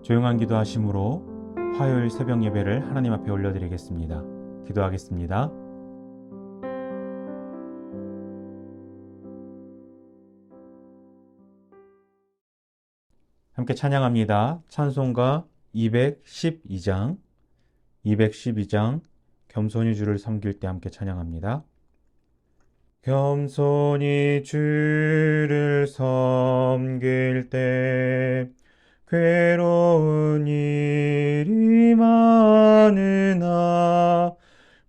조용한 기도하심으로 화요일 새벽 예배를 하나님 앞에 올려드리겠습니다. 기도하겠습니다. 함께 찬양합니다. 찬송가 212장 겸손히 주를 섬길 때 함께 찬양합니다. 겸손히 주를 섬길 때 괴로운 일이 많으나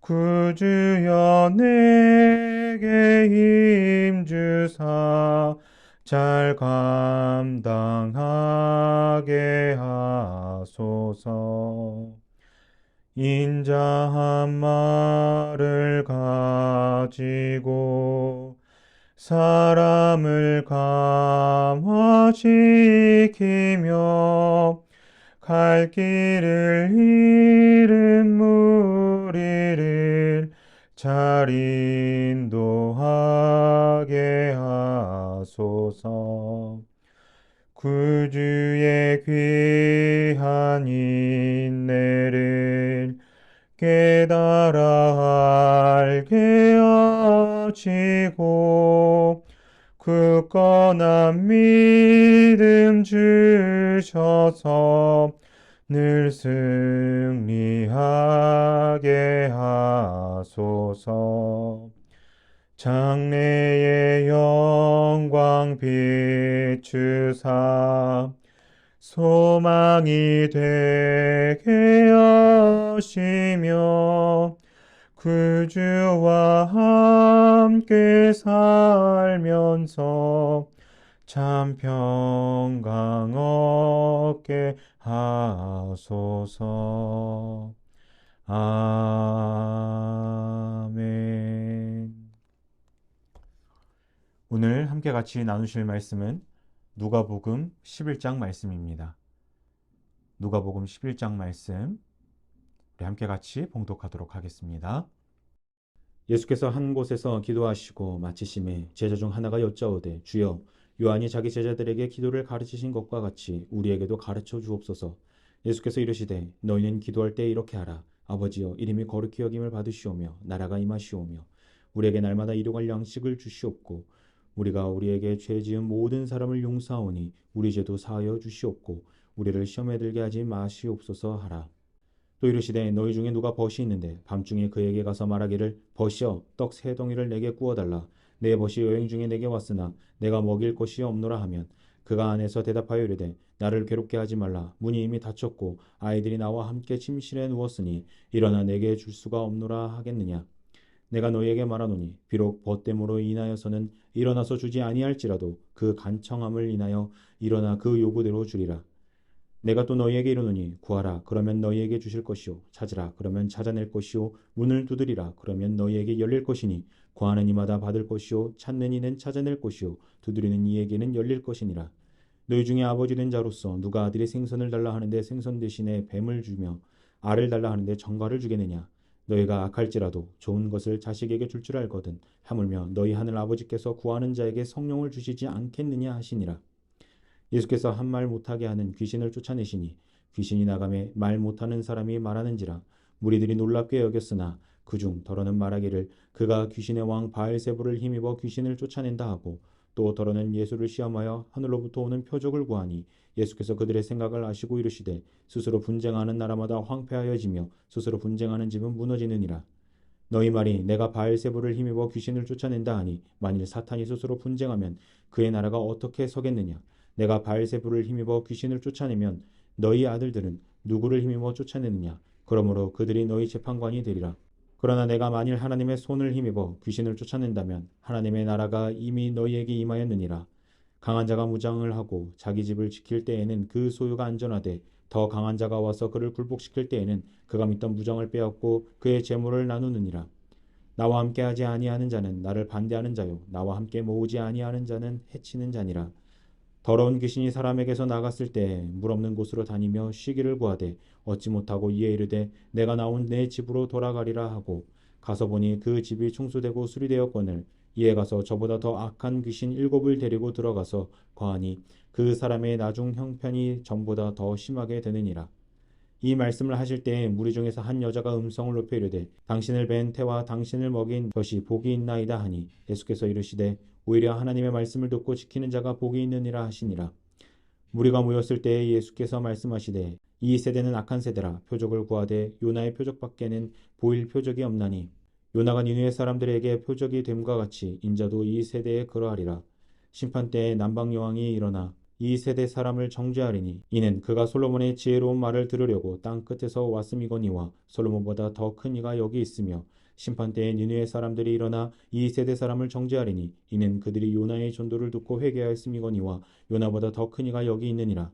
구주여 내게 힘주사 잘 감당하게 하소서. 인자한 말을 가지고 사람을 감화시키며 갈 길을 잃은 무리를 잘 인도하게 하소서. 구주의 귀한 인내를 깨달아 알게 하시고 굳건한 믿음 주셔서 늘 승리하게 하소서. 장래의 영광 비추사 소망이 되게 하시며 구주와 함께 살면서 참 평강 얻게 하소서. 아멘. 오늘 함께 같이 나누실 말씀은 누가복음 11장 말씀입니다. 누가복음 11장 말씀 우리 함께 같이 봉독하도록 하겠습니다. 예수께서 한 곳에서 기도하시고 마치심에 제자 중 하나가 여짜오되 주여 요한이 자기 제자들에게 기도를 가르치신 것과 같이 우리에게도 가르쳐 주옵소서. 예수께서 이르시되 너희는 기도할 때 이렇게 하라. 아버지여 이름이 거룩히 여김을 받으시오며 나라가 임하시오며 우리에게 날마다 일용할 양식을 주시옵고 우리가 우리에게 죄 지은 모든 사람을 용서하오니 우리 죄도 사하여 주시옵고 우리를 시험에 들게 하지 마시옵소서 하라. 또 이르시되 너희 중에 누가 벗이 있는데 밤중에 그에게 가서 말하기를 벗이여 떡 세 덩이를 내게 구워달라. 내 벗이 여행 중에 내게 왔으나 내가 먹일 것이 없노라 하면 그가 안에서 대답하여 이르되 나를 괴롭게 하지 말라. 문이 이미 닫혔고 아이들이 나와 함께 침실에 누웠으니 일어나 내게 줄 수가 없노라 하겠느냐. 내가 너희에게 말하노니 비록 벗됨으로 인하여서는 일어나서 주지 아니할지라도 그 간청함을 인하여 일어나 그 요구대로 주리라. 내가 또 너희에게 이르노니 구하라 그러면 너희에게 주실 것이요 찾으라 그러면 찾아낼 것이요 문을 두드리라 그러면 너희에게 열릴 것이니 구하는 이마다 받을 것이요 찾는 이는 찾아낼 것이요 두드리는 이에게는 열릴 것이니라. 너희 중에 아버지 된 자로서 누가 아들이 생선을 달라 하는데 생선 대신에 뱀을 주며 알을 달라 하는데 정갈을 주겠느냐. 너희가 악할지라도 좋은 것을 자식에게 줄 줄 알거든 하물며 너희 하늘 아버지께서 구하는 자에게 성령을 주시지 않겠느냐 하시니라. 예수께서 한 말 못하게 하는 귀신을 쫓아내시니 귀신이 나가매 말 못하는 사람이 말하는지라. 무리들이 놀랍게 여겼으나 그중 더러는 말하기를 그가 귀신의 왕 바알세불을 힘입어 귀신을 쫓아낸다 하고 또 더러는 예수를 시험하여 하늘로부터 오는 표적을 구하니 예수께서 그들의 생각을 아시고 이르시되 스스로 분쟁하는 나라마다 황폐하여지며 스스로 분쟁하는 집은 무너지느니라. 너희 말이 내가 바알세불을 힘입어 귀신을 쫓아낸다 하니 만일 사탄이 스스로 분쟁하면 그의 나라가 어떻게 서겠느냐. 내가 바알세불을 힘입어 귀신을 쫓아내면 너희 아들들은 누구를 힘입어 쫓아내느냐. 그러므로 그들이 너희 재판관이 되리라. 그러나 내가 만일 하나님의 손을 힘입어 귀신을 쫓아낸다면 하나님의 나라가 이미 너희에게 임하였느니라. 강한 자가 무장을 하고 자기 집을 지킬 때에는 그 소유가 안전하되 더 강한 자가 와서 그를 굴복시킬 때에는 그가 믿던 무장을 빼앗고 그의 재물을 나누느니라. 나와 함께하지 아니하는 자는 나를 반대하는 자요 나와 함께 모으지 아니하는 자는 해치는 자니라. 더러운 귀신이 사람에게서 나갔을 때 물 없는 곳으로 다니며 쉬기를 구하되 얻지 못하고 이에 이르되 내가 나온 내 집으로 돌아가리라 하고 가서 보니 그 집이 청소되고 수리되었거늘 이에 가서 저보다 더 악한 귀신 7을 데리고 들어가서 거하니 그 사람의 나중 형편이 전보다 더 심하게 되느니라. 이 말씀을 하실 때에 무리 중에서 한 여자가 음성을 높여 이르되 당신을 뵌 태와 당신을 먹인 젖이 복이 있나이다 하니 예수께서 이르시되 오히려 하나님의 말씀을 듣고 지키는 자가 복이 있느니라 하시니라. 무리가 모였을 때에 예수께서 말씀하시되 이 세대는 악한 세대라. 표적을 구하되 요나의 표적밖에는 보일 표적이 없나니 요나가 니느웨 사람들에게 표적이 됨과 같이 인자도 이 세대에 그러하리라. 심판 때에 남방 여왕이 일어나 이 세대 사람을 정죄하리니 이는 그가 솔로몬의 지혜로운 말을 들으려고 땅 끝에서 왔음이거니와 솔로몬보다 더 큰 이가 여기 있으며 심판 때에 니느웨 사람들이 일어나 이 세대 사람을 정죄하리니 이는 그들이 요나의 전도를 듣고 회개하였음이거니와 요나보다 더 큰 이가 여기 있느니라.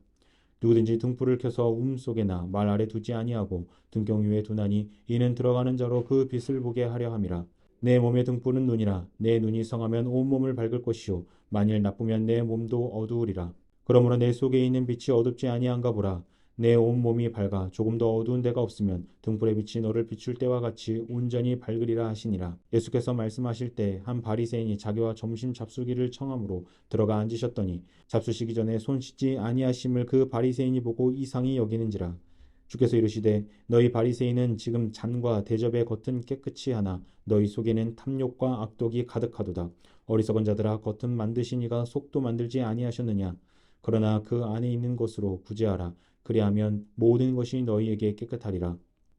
누구든지 등불을 켜서 속에나 말 아래 두지 아니하고 등경 위에 두나니 이는 들어가는 자로 그 빛을 보게 하려 함이라. 내 몸의 등불은 눈이라. 내 눈이 성하면 온 몸을 밝을 것이요 만일 나쁘면 내 몸도 어두우리라. 그러므로 내 속에 있는 빛이 어둡지 아니한가 보라. 내 온 몸이 밝아 조금 더 어두운 데가 없으면 등불의 빛이 너를 비출 때와 같이 온전히 밝으리라 하시니라. 예수께서 말씀하실 때 한 바리새인이 자기와 점심 잡수기를 청함으로 들어가 앉으셨더니 잡수시기 전에 손 씻지 아니하심을 그 바리새인이 보고 이상히 여기는지라. 주께서 이르시되 너희 바리새인은 지금 잔과 대접의 겉은 깨끗이 하나 너희 속에는 탐욕과 악독이 가득하도다. 어리석은 자들아 겉은 만드시니가 속도 만들지 아니하셨느냐. 그러나 그 안에 있는 것으로 구제하라. 그리하면 모든 것이 너희에게 깨끗하리라.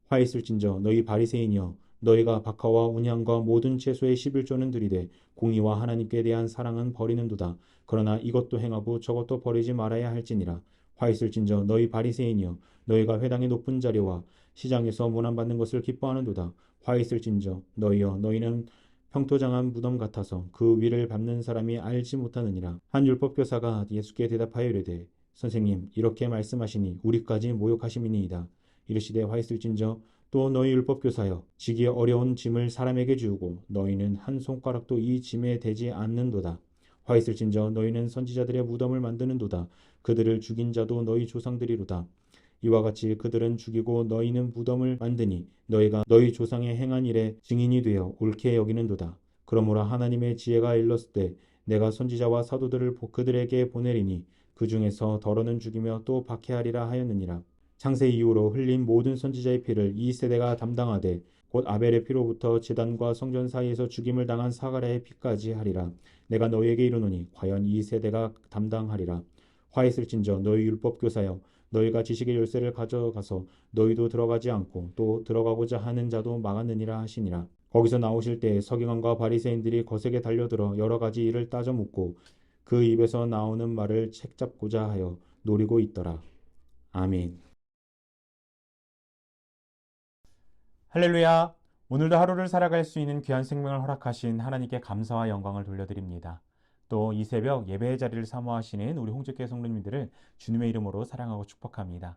화 있을진저 너희 바리새인이여 너희가 박하와 운향과 모든 채소의 11조는 들이되 공의와 하나님께 대한 사랑은 버리는도다. 그러나 이것도 행하고 저것도 버리지 말아야 할지니라. 화 있을진저 너희 바리새인이여 너희가 회당의 높은 자리와 시장에서 문안받는 것을 기뻐하는도다. 화 있을진저 너희여 너희는 평토장한 무덤 같아서 그 위를 밟는 사람이 알지 못하느니라. 한 율법교사가 예수께 대답하여 이르되 선생님 이렇게 말씀하시니 우리까지 모욕하심이니이다. 이르시되 화 있을진저 또 너희 율법교사여 지기 어려운 짐을 사람에게 주고 너희는 한 손가락도 이 짐에 대지 않는도다. 화 있을진저 너희는 선지자들의 무덤을 만드는도다. 그들을 죽인 자도 너희 조상들이로다. 이와 같이 그들은 죽이고 너희는 무덤을 만드니 너희가 너희 조상의 행한 일에 증인이 되어 옳게 여기는도다. 그러므로 하나님의 지혜가 일렀을 때 내가 선지자와 사도들을 그들에게 보내리니 그 중에서 더러는 죽이며 또 박해하리라 하였느니라. 창세 이후로 흘린 모든 선지자의 피를 이 세대가 담당하되 곧 아벨의 피로부터 제단과 성전 사이에서 죽임을 당한 사가랴의 피까지 하리라. 내가 너희에게 이르노니 과연 이 세대가 담당하리라. 화 있을진저 너희 율법교사여 너희가 지식의 열쇠를 가져가서 너희도 들어가지 않고 또 들어가고자 하는 자도 막았느니라 하시니라. 거기서 나오실 때 서기관과 바리새인들이 거세게 달려들어 여러 가지 일을 따져 묻고 그 입에서 나오는 말을 책잡고자 하여 노리고 있더라. 아멘. 할렐루야. 오늘도 하루를 살아갈 수 있는 귀한 생명을 허락하신 하나님께 감사와 영광을 돌려드립니다. 또 이 새벽 예배의 자리를 사모하시는 우리 홍제교회 성도님들을 주님의 이름으로 사랑하고 축복합니다.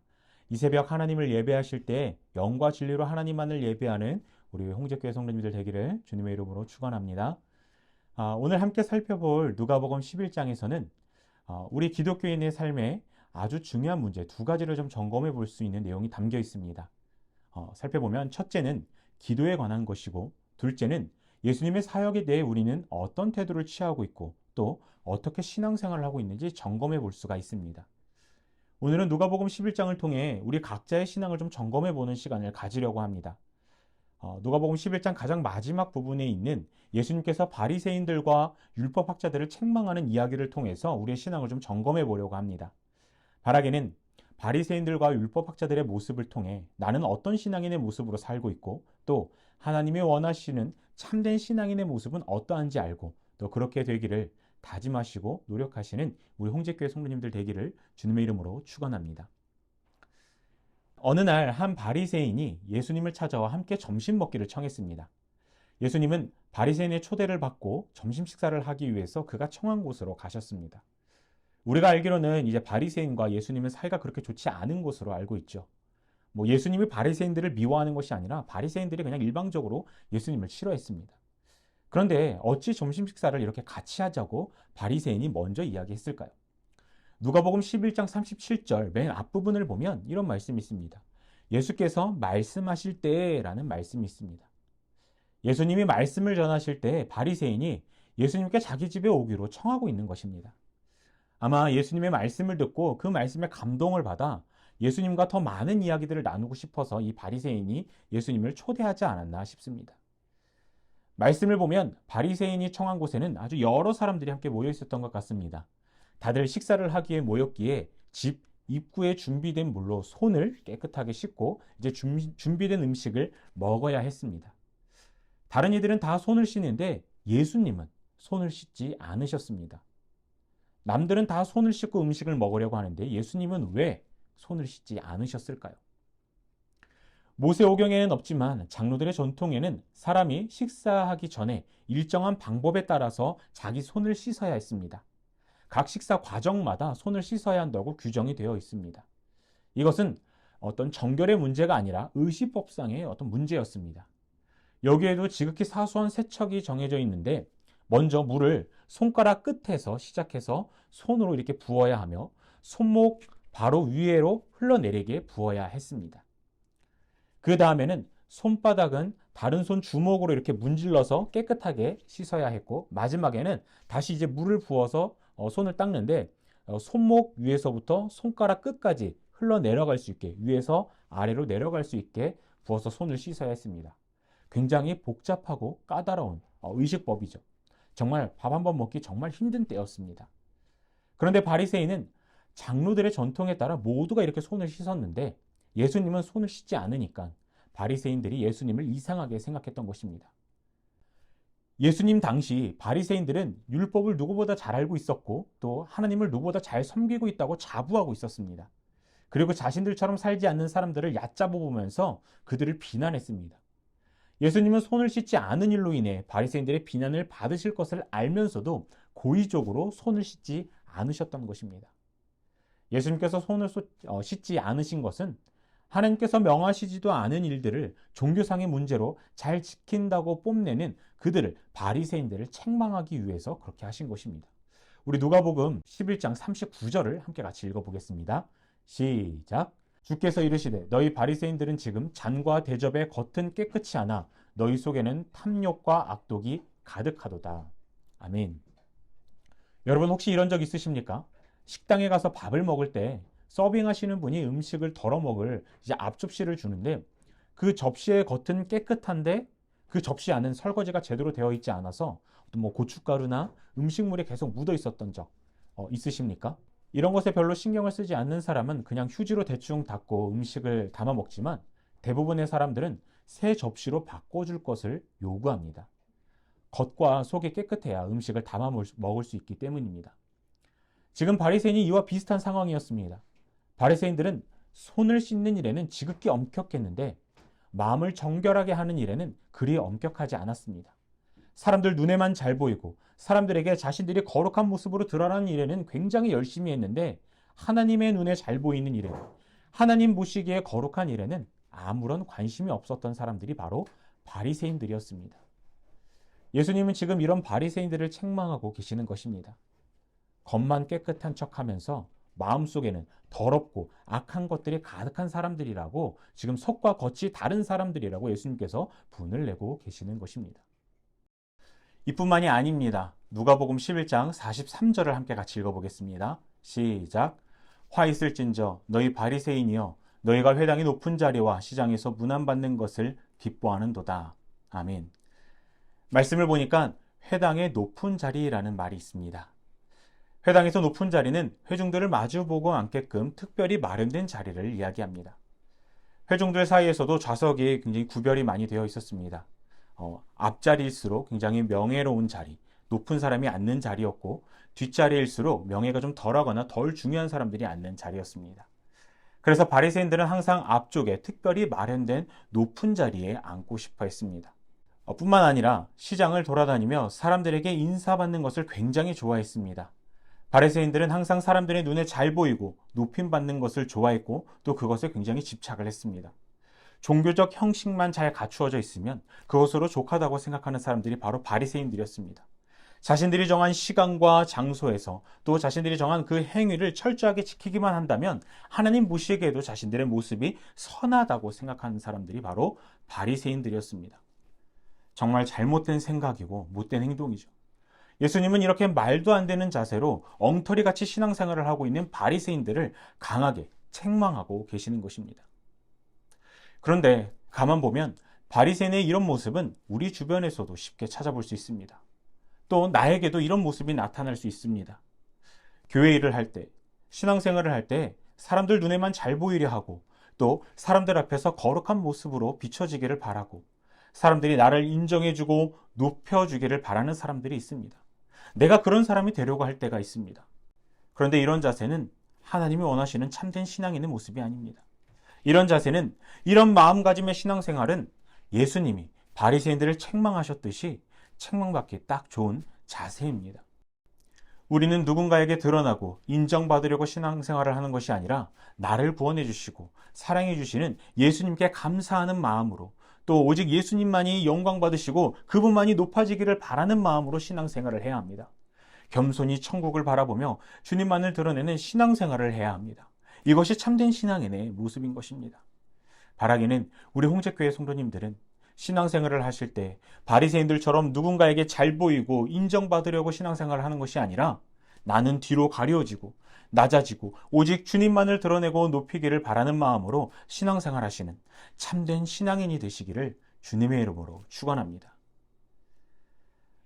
이 새벽 하나님을 예배하실 때 영과 진리로 하나님만을 예배하는 우리 홍제교회 성도님들 되기를 주님의 이름으로 축원합니다. 오늘 함께 살펴볼 누가복음 11장에서는 우리 기독교인의 삶에 아주 중요한 문제 두 가지를 좀 점검해 볼 수 있는 내용이 담겨 있습니다. 살펴보면 첫째는 기도에 관한 것이고 둘째는 예수님의 사역에 대해 우리는 어떤 태도를 취하고 있고 또 어떻게 신앙생활을 하고 있는지 점검해 볼 수가 있습니다. 오늘은 누가복음 11장을 통해 우리 각자의 신앙을 좀 점검해 보는 시간을 가지려고 합니다. 누가복음 11장 가장 마지막 부분에 있는 예수님께서 바리새인들과 율법학자들을 책망하는 이야기를 통해서 우리의 신앙을 좀 점검해 보려고 합니다. 바라기는 바리새인들과 율법학자들의 모습을 통해 나는 어떤 신앙인의 모습으로 살고 있고 또 하나님이 원하시는 참된 신앙인의 모습은 어떠한지 알고 또 그렇게 되기를 다짐하시고 노력하시는 우리 홍제교회 성도님들 되기를 주님의 이름으로 축원합니다. 어느 날 한 바리새인이 예수님을 찾아와 함께 점심 먹기를 청했습니다. 예수님은 바리새인의 초대를 받고 점심 식사를 하기 위해서 그가 청한 곳으로 가셨습니다. 우리가 알기로는 이제 바리새인과 예수님의 사이가 그렇게 좋지 않은 것으로 알고 있죠. 예수님이 바리새인들을 미워하는 것이 아니라 바리새인들이 그냥 일방적으로 예수님을 싫어했습니다. 그런데 어찌 점심 식사를 이렇게 같이 하자고 바리새인이 먼저 이야기했을까요? 누가복음 11장 37절 맨 앞부분을 보면 이런 말씀이 있습니다. 예수께서 말씀하실 때라는 말씀이 있습니다. 예수님이 말씀을 전하실 때 바리새인이 예수님께 자기 집에 오기로 청하고 있는 것입니다. 아마 예수님의 말씀을 듣고 그 말씀에 감동을 받아 예수님과 더 많은 이야기들을 나누고 싶어서 이 바리새인이 예수님을 초대하지 않았나 싶습니다. 말씀을 보면 바리새인이 청한 곳에는 아주 여러 사람들이 함께 모여 있었던 것 같습니다. 다들 식사를 하기에 모였기에 집 입구에 준비된 물로 손을 깨끗하게 씻고 이제 준비된 음식을 먹어야 했습니다. 다른 이들은 다 손을 씻는데 예수님은 손을 씻지 않으셨습니다. 남들은 다 손을 씻고 음식을 먹으려고 하는데 예수님은 왜 손을 씻지 않으셨을까요? 모세오경에는 없지만 장로들의 전통에는 사람이 식사하기 전에 일정한 방법에 따라서 자기 손을 씻어야 했습니다. 각 식사 과정마다 손을 씻어야 한다고 규정이 되어 있습니다. 이것은 어떤 정결의 문제가 아니라 의식법상의 어떤 문제였습니다. 여기에도 지극히 사소한 세척이 정해져 있는데 먼저 물을 손가락 끝에서 시작해서 손으로 이렇게 부어야 하며 손목 바로 위로 흘러내리게 부어야 했습니다. 그 다음에는 손바닥은 다른 손 주먹으로 이렇게 문질러서 깨끗하게 씻어야 했고 마지막에는 다시 이제 물을 부어서 손을 닦는데 손목 위에서부터 손가락 끝까지 흘러내려갈 수 있게 위에서 아래로 내려갈 수 있게 부어서 손을 씻어야 했습니다. 굉장히 복잡하고 까다로운 의식법이죠. 정말 밥 한 번 먹기 정말 힘든 때였습니다. 그런데 바리새인은 장로들의 전통에 따라 모두가 이렇게 손을 씻었는데 예수님은 손을 씻지 않으니까 바리새인들이 예수님을 이상하게 생각했던 것입니다. 예수님 당시 바리새인들은 율법을 누구보다 잘 알고 있었고 또 하나님을 누구보다 잘 섬기고 있다고 자부하고 있었습니다. 그리고 자신들처럼 살지 않는 사람들을 얕잡아 보면서 그들을 비난했습니다. 예수님은 손을 씻지 않은 일로 인해 바리새인들의 비난을 받으실 것을 알면서도 고의적으로 손을 씻지 않으셨던 것입니다. 예수님께서 손을 씻지 않으신 것은 하나님께서 명하시지도 않은 일들을 종교상의 문제로 잘 지킨다고 뽐내는 그들을 바리새인들을 책망하기 위해서 그렇게 하신 것입니다. 우리 누가복음 11장 39절을 함께 같이 읽어보겠습니다. 시작. 주께서 이르시되 너희 바리새인들은 지금 잔과 대접의 겉은 깨끗이 하나 너희 속에는 탐욕과 악독이 가득하도다. 아멘. 여러분 혹시 이런 적 있으십니까? 식당에 가서 밥을 먹을 때 서빙하시는 분이 음식을 덜어 먹을 이제 앞접시를 주는데 그 접시의 겉은 깨끗한데 그 접시 안은 설거지가 제대로 되어 있지 않아서 뭐 고춧가루나 음식물이 계속 묻어 있었던 적 있으십니까? 이런 것에 별로 신경을 쓰지 않는 사람은 그냥 휴지로 대충 닦고 음식을 담아 먹지만 대부분의 사람들은 새 접시로 바꿔줄 것을 요구합니다. 겉과 속이 깨끗해야 음식을 담아 먹을 수 있기 때문입니다. 지금 바리새인이 이와 비슷한 상황이었습니다. 바리새인들은 손을 씻는 일에는 지극히 엄격했는데 마음을 정결하게 하는 일에는 그리 엄격하지 않았습니다. 사람들 눈에만 잘 보이고 사람들에게 자신들이 거룩한 모습으로 드러나는 일에는 굉장히 열심히 했는데 하나님의 눈에 잘 보이는 일에는 하나님 보시기에 거룩한 일에는 아무런 관심이 없었던 사람들이 바로 바리새인들이었습니다. 예수님은 지금 이런 바리새인들을 책망하고 계시는 것입니다. 겉만 깨끗한 척하면서 마음속에는 더럽고 악한 것들이 가득한 사람들이라고 지금 속과 겉이 다른 사람들이라고 예수님께서 분을 내고 계시는 것입니다. 이뿐만이 아닙니다. 누가복음 11장 43절을 함께 같이 읽어보겠습니다. 시작. 화 있을진저 너희 바리새인이여 너희가 회당의 높은 자리와 시장에서 문안받는 것을 기뻐하는도다. 아멘. 말씀을 보니까 회당의 높은 자리라는 말이 있습니다. 회당에서 높은 자리는 회중들을 마주보고 앉게끔 특별히 마련된 자리를 이야기합니다. 회중들 사이에서도 좌석이 굉장히 구별이 많이 되어 있었습니다. 앞자리일수록 굉장히 명예로운 자리, 높은 사람이 앉는 자리였고 뒷자리일수록 명예가 좀 덜하거나 덜 중요한 사람들이 앉는 자리였습니다. 그래서 바리새인들은 항상 앞쪽에 특별히 마련된 높은 자리에 앉고 싶어 했습니다. 뿐만 아니라 시장을 돌아다니며 사람들에게 인사받는 것을 굉장히 좋아했습니다. 바리새인들은 항상 사람들의 눈에 잘 보이고 높임받는 것을 좋아했고 또 그것에 굉장히 집착을 했습니다. 종교적 형식만 잘 갖추어져 있으면 그것으로 족하다고 생각하는 사람들이 바로 바리새인들이었습니다. 자신들이 정한 시간과 장소에서 또 자신들이 정한 그 행위를 철저하게 지키기만 한다면 하나님 보시기에도 자신들의 모습이 선하다고 생각하는 사람들이 바로 바리새인들이었습니다. 정말 잘못된 생각이고 못된 행동이죠. 예수님은 이렇게 말도 안 되는 자세로 엉터리같이 신앙생활을 하고 있는 바리새인들을 강하게 책망하고 계시는 것입니다. 그런데 가만 보면 바리새인의 이런 모습은 우리 주변에서도 쉽게 찾아볼 수 있습니다. 또 나에게도 이런 모습이 나타날 수 있습니다. 교회 일을 할 때, 신앙생활을 할 때 사람들 눈에만 잘 보이려 하고 또 사람들 앞에서 거룩한 모습으로 비춰지기를 바라고 사람들이 나를 인정해주고 높여주기를 바라는 사람들이 있습니다. 내가 그런 사람이 되려고 할 때가 있습니다. 그런데 이런 자세는 하나님이 원하시는 참된 신앙인의 모습이 아닙니다. 이런 자세는, 이런 마음가짐의 신앙생활은 예수님이 바리새인들을 책망하셨듯이 책망받기 딱 좋은 자세입니다. 우리는 누군가에게 드러나고 인정받으려고 신앙생활을 하는 것이 아니라 나를 구원해 주시고 사랑해 주시는 예수님께 감사하는 마음으로, 또 오직 예수님만이 영광 받으시고 그분만이 높아지기를 바라는 마음으로 신앙생활을 해야 합니다. 겸손히 천국을 바라보며 주님만을 드러내는 신앙생활을 해야 합니다. 이것이 참된 신앙인의 모습인 것입니다. 바라기는 우리 홍제교회 성도님들은 신앙생활을 하실 때 바리새인들처럼 누군가에게 잘 보이고 인정받으려고 신앙생활을 하는 것이 아니라 나는 뒤로 가려지고 낮아지고 오직 주님만을 드러내고 높이기를 바라는 마음으로 신앙생활 하시는 참된 신앙인이 되시기를 주님의 이름으로 축원합니다.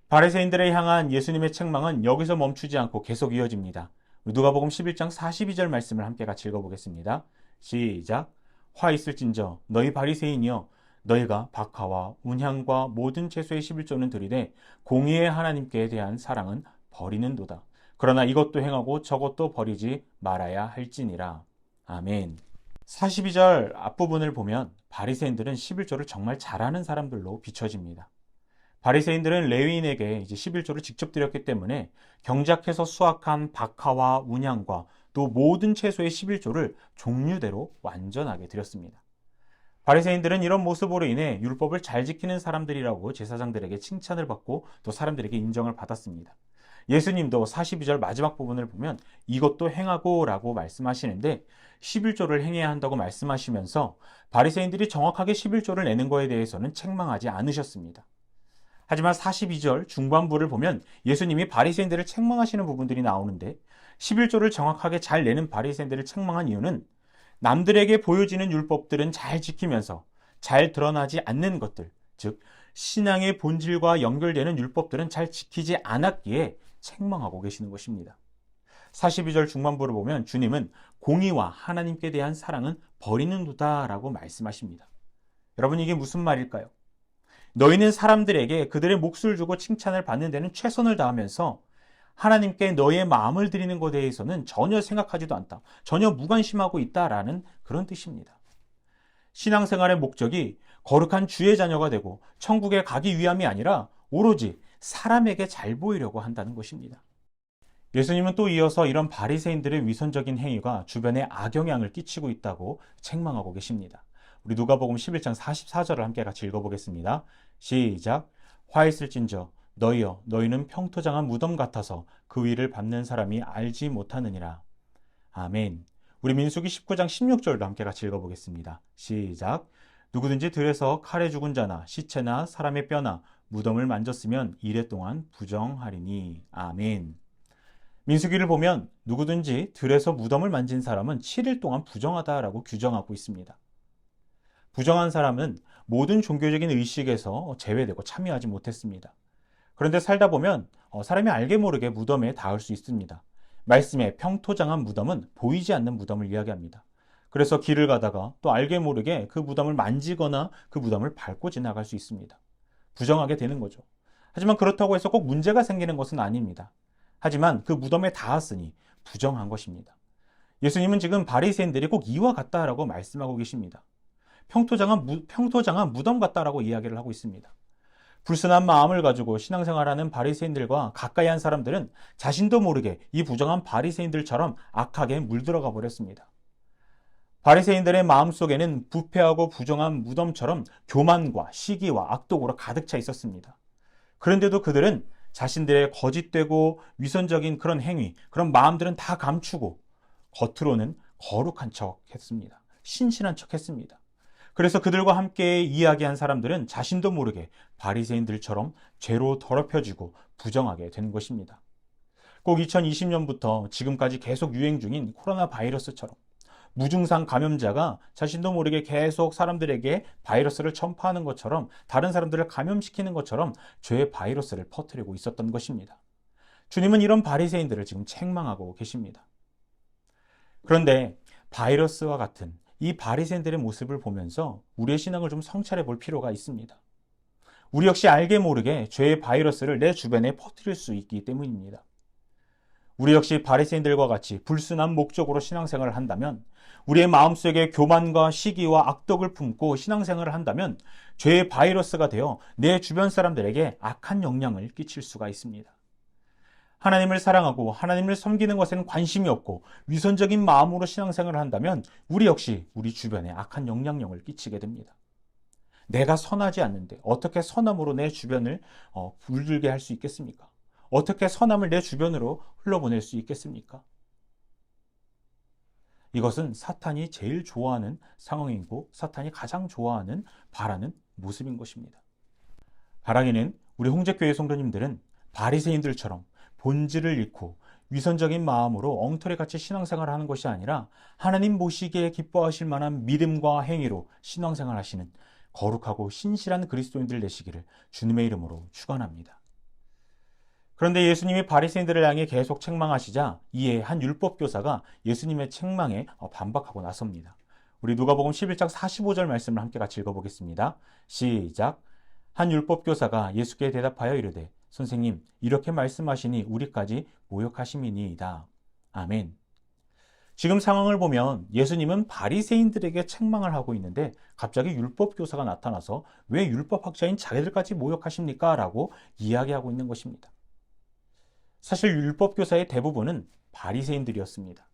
바리새인들에 향한 예수님의 책망은 여기서 멈추지 않고 계속 이어집니다. 누가복음 11장 42절 말씀을 함께 같이 읽어보겠습니다. 시작. 화 있을진저 너희 바리새인이여, 너희가 박하와 운향과 모든 채소의 11조는 드리되 공의의 하나님께 대한 사랑은 버리는도다. 그러나 이것도 행하고 저것도 버리지 말아야 할지니라. 아멘. 42절 앞부분을 보면 바리새인들은 11조를 정말 잘하는 사람들로 비춰집니다. 바리새인들은 레위인에게 이제 11조를 직접 드렸기 때문에 경작해서 수확한 박하와 운향과 또 모든 채소의 11조를 종류대로 완전하게 드렸습니다. 바리새인들은 이런 모습으로 인해 율법을 잘 지키는 사람들이라고 제사장들에게 칭찬을 받고 또 사람들에게 인정을 받았습니다. 예수님도 42절 마지막 부분을 보면 이것도 행하고 라고 말씀하시는데 11조를 행해야 한다고 말씀하시면서 바리새인들이 정확하게 11조를 내는 것에 대해서는 책망하지 않으셨습니다. 하지만 42절 중반부를 보면 예수님이 바리새인들을 책망하시는 부분들이 나오는데 11조를 정확하게 잘 내는 바리새인들을 책망한 이유는 남들에게 보여지는 율법들은 잘 지키면서 잘 드러나지 않는 것들, 즉 신앙의 본질과 연결되는 율법들은 잘 지키지 않았기에 책망하고 계시는 것입니다. 42절 중반부를 보면 주님은 공의와 하나님께 대한 사랑은 버리는도다라고 말씀하십니다. 여러분, 이게 무슨 말일까요? 너희는 사람들에게 그들의 몫을 주고 칭찬을 받는 데는 최선을 다하면서 하나님께 너의 마음을 드리는 것에 대해서는 전혀 생각하지도 않다. 전혀 무관심하고 있다라는 그런 뜻입니다. 신앙생활의 목적이 거룩한 주의 자녀가 되고 천국에 가기 위함이 아니라 오로지 사람에게 잘 보이려고 한다는 것입니다. 예수님은 또 이어서 이런 바리새인들의 위선적인 행위가 주변에 악영향을 끼치고 있다고 책망하고 계십니다. 우리 누가복음 11장 44절을 함께 같이 읽어보겠습니다. 시작. 화 있을진저 너희여, 너희는 평토장한 무덤 같아서 그 위를 밟는 사람이 알지 못하느니라. 아멘. 우리 민수기 19장 16절도 함께 같이 읽어보겠습니다. 시작. 누구든지 들에서 칼에 죽은 자나 시체나 사람의 뼈나 무덤을 만졌으면 이래 동안 부정하리니. 아멘. 민수기를 보면 누구든지 들에서 무덤을 만진 사람은 7일 동안 부정하다라고 규정하고 있습니다. 부정한 사람은 모든 종교적인 의식에서 제외되고 참여하지 못했습니다. 그런데 살다 보면 사람이 알게 모르게 무덤에 닿을 수 있습니다. 말씀에 평토장한 무덤은 보이지 않는 무덤을 이야기합니다. 그래서 길을 가다가 또 알게 모르게 그 무덤을 만지거나 그 무덤을 밟고 지나갈 수 있습니다. 부정하게 되는 거죠. 하지만 그렇다고 해서 꼭 문제가 생기는 것은 아닙니다. 하지만 그 무덤에 닿았으니 부정한 것입니다. 예수님은 지금 바리새인들이 꼭 이와 같다라고 말씀하고 계십니다. 평토장한 무덤 같다라고 이야기를 하고 있습니다. 불순한 마음을 가지고 신앙생활하는 바리새인들과 가까이 한 사람들은 자신도 모르게 이 부정한 바리새인들처럼 악하게 물들어가 버렸습니다. 바리새인들의 마음속에는 부패하고 부정한 무덤처럼 교만과 시기와 악독으로 가득 차 있었습니다. 그런데도 그들은 자신들의 거짓되고 위선적인 그런 행위, 그런 마음들은 다 감추고 겉으로는 거룩한 척 했습니다. 신실한 척 했습니다. 그래서 그들과 함께 이야기한 사람들은 자신도 모르게 바리새인들처럼 죄로 더럽혀지고 부정하게 된 것입니다. 꼭 2020년부터 지금까지 계속 유행 중인 코로나 바이러스처럼 무증상 감염자가 자신도 모르게 계속 사람들에게 바이러스를 전파하는 것처럼, 다른 사람들을 감염시키는 것처럼 죄의 바이러스를 퍼뜨리고 있었던 것입니다. 주님은 이런 바리새인들을 지금 책망하고 계십니다. 그런데 바이러스와 같은 이 바리새인들의 모습을 보면서 우리의 신앙을 좀 성찰해 볼 필요가 있습니다. 우리 역시 알게 모르게 죄의 바이러스를 내 주변에 퍼뜨릴 수 있기 때문입니다. 우리 역시 바리새인들과 같이 불순한 목적으로 신앙생활을 한다면, 우리의 마음속에 교만과 시기와 악덕을 품고 신앙생활을 한다면 죄의 바이러스가 되어 내 주변 사람들에게 악한 영향을 끼칠 수가 있습니다. 하나님을 사랑하고 하나님을 섬기는 것에는 관심이 없고 위선적인 마음으로 신앙생활을 한다면 우리 역시 우리 주변에 악한 영향력을 끼치게 됩니다. 내가 선하지 않는데 어떻게 선함으로 내 주변을 물들게 할 수 있겠습니까? 어떻게 선함을 내 주변으로 흘러보낼 수 있겠습니까? 이것은 사탄이 제일 좋아하는 상황이고 사탄이 가장 좋아하는, 바라는 모습인 것입니다. 바라기는 우리 홍제교회 성도님들은 바리새인들처럼 본질을 잃고 위선적인 마음으로 엉터리같이 신앙생활을 하는 것이 아니라 하나님 보시기에 기뻐하실 만한 믿음과 행위로 신앙생활 하시는 거룩하고 신실한 그리스도인들 되시기를 주님의 이름으로 축원합니다. 그런데 예수님이 바리새인들을 향해 계속 책망하시자 이에 한 율법교사가 예수님의 책망에 반박하고 나섭니다. 우리 누가복음 11장 45절 말씀을 함께 같이 읽어보겠습니다. 시작. 한 율법교사가 예수께 대답하여 이르되 선생님, 이렇게 말씀하시니 우리까지 모욕하심이니이다. 아멘. 지금 상황을 보면 예수님은 바리새인들에게 책망을 하고 있는데 갑자기 율법교사가 나타나서 왜 율법학자인 자기들까지 모욕하십니까? 라고 이야기하고 있는 것입니다. 사실 율법교사의 대부분은 바리새인들이었습니다.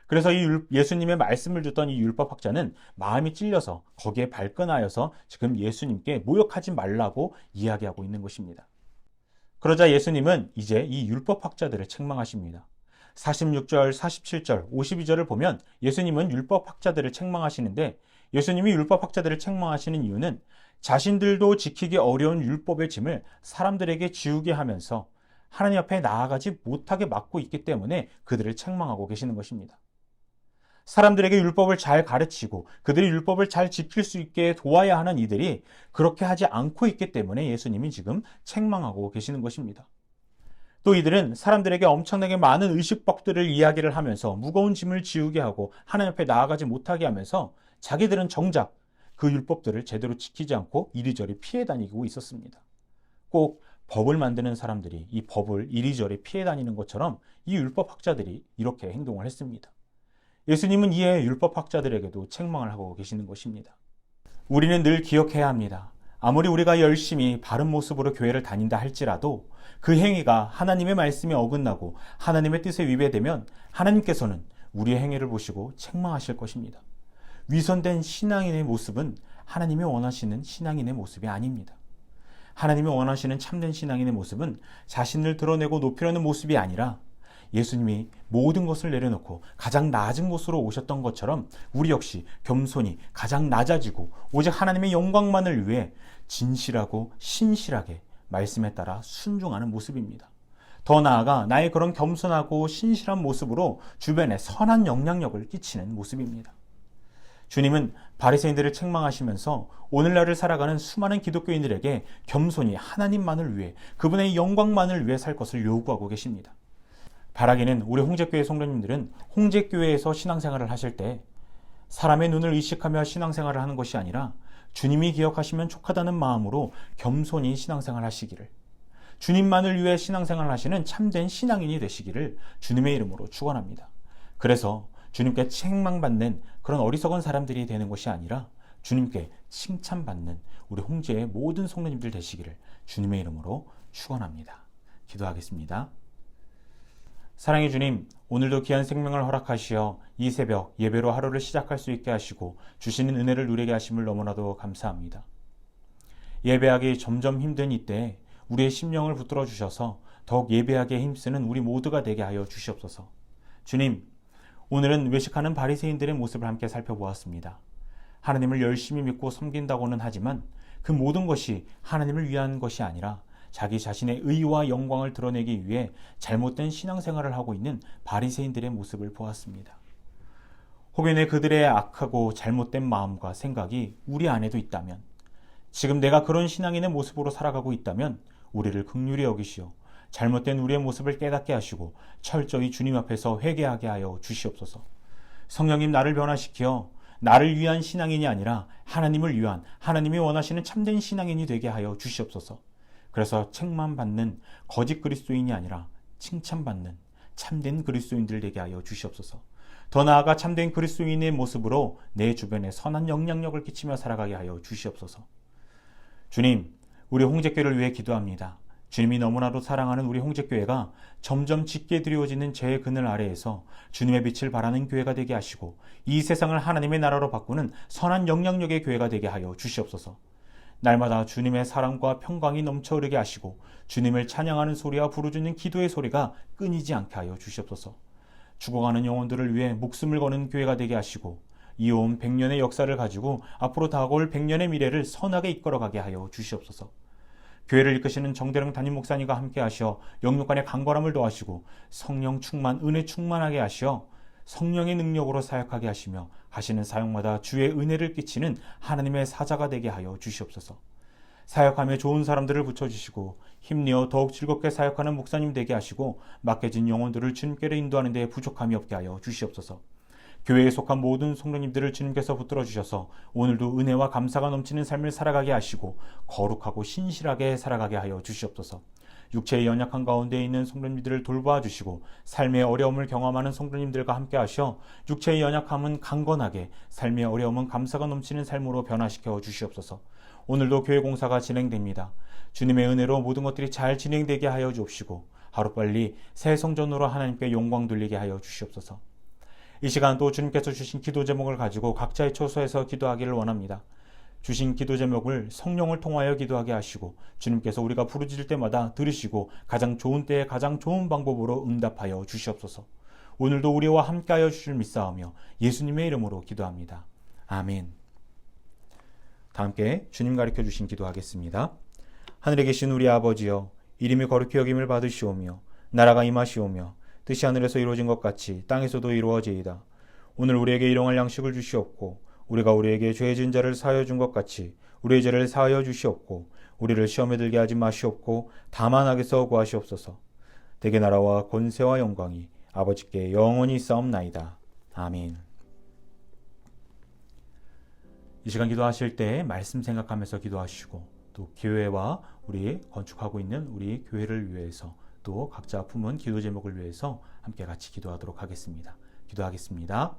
그래서 예수님의 말씀을 듣던 이 율법학자는 마음이 찔려서 거기에 발끈하여서 지금 예수님께 모욕하지 말라고 이야기하고 있는 것입니다. 그러자 예수님은 이제 이 율법학자들을 책망하십니다. 46절, 47절, 52절을 보면 예수님은 율법학자들을 책망하시는데, 예수님이 율법학자들을 책망하시는 이유는 자신들도 지키기 어려운 율법의 짐을 사람들에게 지우게 하면서 하나님 앞에 나아가지 못하게 막고 있기 때문에 그들을 책망하고 계시는 것입니다. 사람들에게 율법을 잘 가르치고 그들이 율법을 잘 지킬 수 있게 도와야 하는 이들이 그렇게 하지 않고 있기 때문에 예수님이 지금 책망하고 계시는 것입니다. 또 이들은 사람들에게 엄청나게 많은 의식법들을 이야기를 하면서 무거운 짐을 지우게 하고 하나님 앞에 나아가지 못하게 하면서 자기들은 정작 그 율법들을 제대로 지키지 않고 이리저리 피해 다니고 있었습니다. 꼭 법을 만드는 사람들이 이 법을 이리저리 피해 다니는 것처럼 이 율법학자들이 이렇게 행동을 했습니다. 예수님은 이에 율법학자들에게도 책망을 하고 계시는 것입니다. 우리는 늘 기억해야 합니다. 아무리 우리가 열심히 바른 모습으로 교회를 다닌다 할지라도 그 행위가 하나님의 말씀에 어긋나고 하나님의 뜻에 위배되면 하나님께서는 우리의 행위를 보시고 책망하실 것입니다. 위선된 신앙인의 모습은 하나님이 원하시는 신앙인의 모습이 아닙니다. 하나님이 원하시는 참된 신앙인의 모습은 자신을 드러내고 높이려는 모습이 아니라 예수님이 모든 것을 내려놓고 가장 낮은 곳으로 오셨던 것처럼 우리 역시 겸손히 가장 낮아지고 오직 하나님의 영광만을 위해 진실하고 신실하게 말씀에 따라 순종하는 모습입니다. 더 나아가 나의 그런 겸손하고 신실한 모습으로 주변에 선한 영향력을 끼치는 모습입니다. 주님은 바리새인들을 책망하시면서 오늘날을 살아가는 수많은 기독교인들에게 겸손히 하나님만을 위해, 그분의 영광만을 위해 살 것을 요구하고 계십니다. 바라기는 우리 홍제교회 성도님들은 홍제교회에서 신앙생활을 하실 때 사람의 눈을 의식하며 신앙생활을 하는 것이 아니라 주님이 기억하시면 족하다는 마음으로 겸손히 신앙생활 하시기를, 주님만을 위해 신앙생활 하시는 참된 신앙인이 되시기를 주님의 이름으로 축원합니다. 그래서 주님께 책망받는 그런 어리석은 사람들이 되는 것이 아니라 주님께 칭찬받는 우리 홍제의 모든 성도님들 되시기를 주님의 이름으로 축원합니다. 기도하겠습니다. 사랑의 주님, 오늘도 귀한 생명을 허락하시어 이 새벽 예배로 하루를 시작할 수 있게 하시고 주시는 은혜를 누리게 하심을 너무나도 감사합니다. 예배하기 점점 힘든 이때 우리의 심령을 붙들어 주셔서 더욱 예배하기에 힘쓰는 우리 모두가 되게 하여 주시옵소서. 주님, 오늘은 외식하는 바리새인들의 모습을 함께 살펴보았습니다. 하나님을 열심히 믿고 섬긴다고는 하지만 그 모든 것이 하나님을 위한 것이 아니라 자기 자신의 의와 영광을 드러내기 위해 잘못된 신앙생활을 하고 있는 바리새인들의 모습을 보았습니다. 혹여나 그들의 악하고 잘못된 마음과 생각이 우리 안에도 있다면, 지금 내가 그런 신앙인의 모습으로 살아가고 있다면 우리를 긍휼히 여기시어 잘못된 우리의 모습을 깨닫게 하시고 철저히 주님 앞에서 회개하게 하여 주시옵소서. 성령님, 나를 변화시켜 나를 위한 신앙인이 아니라 하나님을 위한, 하나님이 원하시는 참된 신앙인이 되게 하여 주시옵소서. 그래서 책만 받는 거짓 그리스도인이 아니라 칭찬받는 참된 그리스도인들 되게 하여 주시옵소서. 더 나아가 참된 그리스도인의 모습으로 내 주변에 선한 영향력을 끼치며 살아가게 하여 주시옵소서. 주님, 우리 홍제교회를 위해 기도합니다. 주님이 너무나도 사랑하는 우리 홍제교회가 점점 짙게 드리워지는 죄의 그늘 아래에서 주님의 빛을 발하는 교회가 되게 하시고 이 세상을 하나님의 나라로 바꾸는 선한 영향력의 교회가 되게 하여 주시옵소서. 날마다 주님의 사랑과 평강이 넘쳐 흐르게 하시고 주님을 찬양하는 소리와 부르짖는 기도의 소리가 끊이지 않게 하여 주시옵소서. 죽어가는 영혼들을 위해 목숨을 거는 교회가 되게 하시고 이어온 100년의 역사를 가지고 앞으로 다가올 100년의 미래를 선하게 이끌어가게 하여 주시옵소서. 교회를 이끄시는 정대령 담임 목사님과 함께 하시어 영육간의 강건함을 더하시고 성령 충만, 은혜 충만하게 하시어 성령의 능력으로 사역하게 하시며 하시는 사역마다 주의 은혜를 끼치는 하나님의 사자가 되게 하여 주시옵소서. 사역하며 좋은 사람들을 붙여주시고 힘내어 더욱 즐겁게 사역하는 목사님 되게 하시고 맡겨진 영혼들을 주님께로 인도하는 데 부족함이 없게 하여 주시옵소서. 교회에 속한 모든 성도님들을 주님께서 붙들어 주셔서 오늘도 은혜와 감사가 넘치는 삶을 살아가게 하시고 거룩하고 신실하게 살아가게 하여 주시옵소서. 육체의 연약한 가운데 있는 성도님들을 돌보아 주시고 삶의 어려움을 경험하는 성도님들과 함께 하셔 육체의 연약함은 강건하게, 삶의 어려움은 감사가 넘치는 삶으로 변화시켜 주시옵소서. 오늘도 교회 공사가 진행됩니다. 주님의 은혜로 모든 것들이 잘 진행되게 하여 주옵시고 하루빨리 새 성전으로 하나님께 영광 돌리게 하여 주시옵소서. 이 시간도 주님께서 주신 기도 제목을 가지고 각자의 처소에서 기도하기를 원합니다. 주신 기도 제목을 성령을 통하여 기도하게 하시고 주님께서 우리가 부르짖을 때마다 들으시고 가장 좋은 때에 가장 좋은 방법으로 응답하여 주시옵소서. 오늘도 우리와 함께하여 주실 믿사오며 예수님의 이름으로 기도합니다. 아멘. 다 함께 주님 가르쳐 주신 기도하겠습니다. 하늘에 계신 우리 아버지여, 이름이 거룩히 여김을 받으시오며 나라가 임하시오며 뜻이 하늘에서 이루어진 것 같이 땅에서도 이루어지이다. 오늘 우리에게 일용할 양식을 주시옵고 우리가 우리에게 죄 지은 자를 사하여 준 것 같이 우리의 죄를 사하여 주시옵고 우리를 시험에 들게 하지 마시옵고 다만 악에서 구하시옵소서. 대개 나라와 권세와 영광이 아버지께 영원히 있사옵나이다. 아멘. 이 시간 기도하실 때 말씀 생각하면서 기도하시고 또 교회와 우리 건축하고 있는 우리 교회를 위해서 또 각자 품은 기도 제목을 위해서 함께 같이 기도하도록 하겠습니다. 기도하겠습니다.